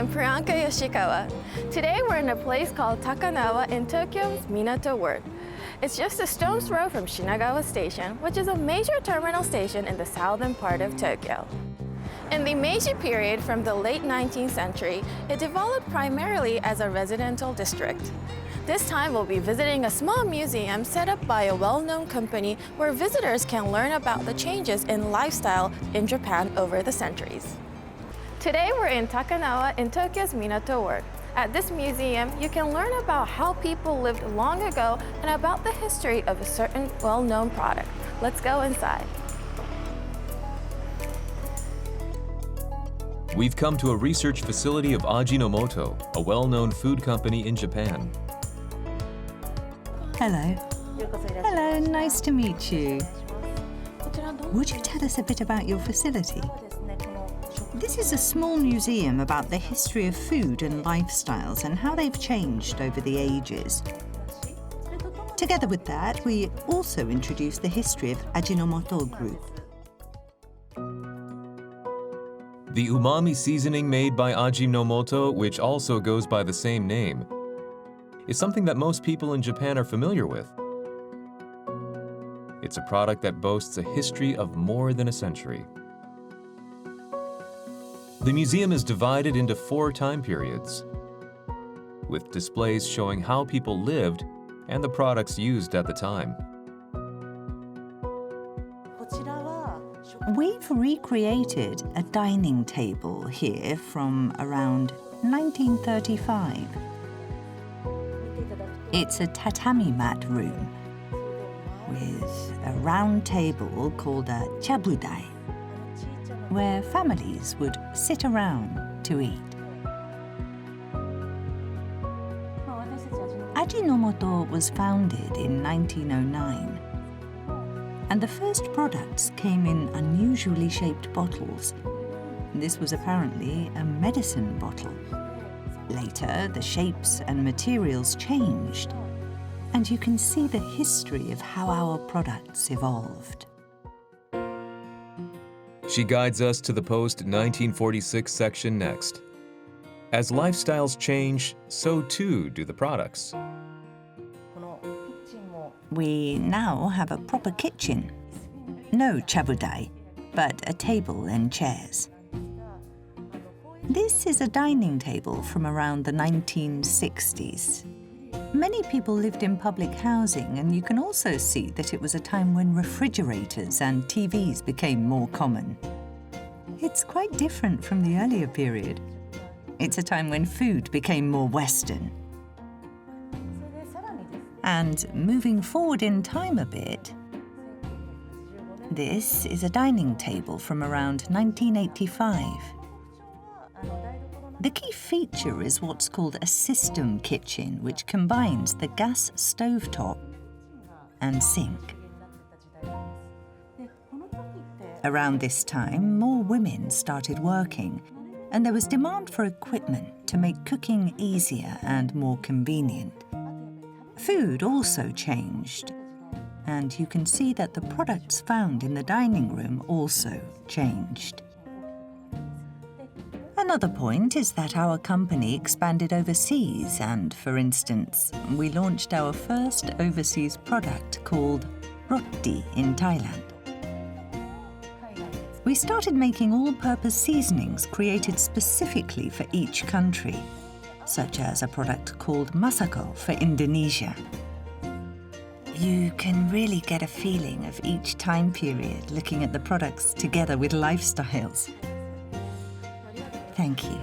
Priyanka Yoshikawa. Today we're in a place called Takanawa in Tokyo's Minato ward. It's just a stone's throw from Shinagawa Station, which is a major terminal station in the southern part of Tokyo. In the Meiji period from the late 19th century, it developed primarily as a residential district. This time we'll be visiting a small museum set up by a well-known company where visitors can learn about the changes in lifestyle in Japan over the centuries. Today we're in Takanawa in Tokyo's Minato ward. At this museum, you can learn about how people lived long ago and about the history of a certain well-known product. Let's go inside. We've come to a research facility of Ajinomoto, a well-known food company in Japan. Hello. Hello, nice to meet you. Would you tell us a bit about your facility? This is a small museum about the history of food and lifestyles and how they've changed over the ages. Together with that, we also introduce the history of Ajinomoto Group. The umami seasoning made by Ajinomoto, which also goes by the same name, is something that most people in Japan are familiar with. It's a product that boasts a history of more than a century. The museum is divided into 4 time periods, with displays showing how people lived and the products used at the time. We've recreated a dining table here from around 1935. It's a tatami mat room with a round table called a chabudai, where families would sit around to eat. Ajinomoto was founded in 1909, and the first products came in unusually shaped bottles. This was apparently a medicine bottle. Later, the shapes and materials changed, and you can see the history of how our products evolved. She guides us to the post-1946 section next. As lifestyles change, so too do the products. We now have a proper kitchen. No chabudai, but a table and chairs. This is a dining table from around the 1960s. Many people lived in public housing, and you can also see that it was a time when refrigerators and TVs became more common. It's quite different from the earlier period. It's a time when food became more Western. And moving forward in time a bit, this is a dining table from around 1985. The key feature is what's called a system kitchen, which combines the gas stovetop and sink. Around this time, more women started working, and there was demand for equipment to make cooking easier and more convenient. Food also changed, and you can see that the products found in the dining room also changed. Another point is that our company expanded overseas and, for instance, we launched our first overseas product called roti in Thailand. We started making all-purpose seasonings created specifically for each country, such as a product called masako for Indonesia. You can really get a feeling of each time period looking at the products together with lifestyles. Thank you.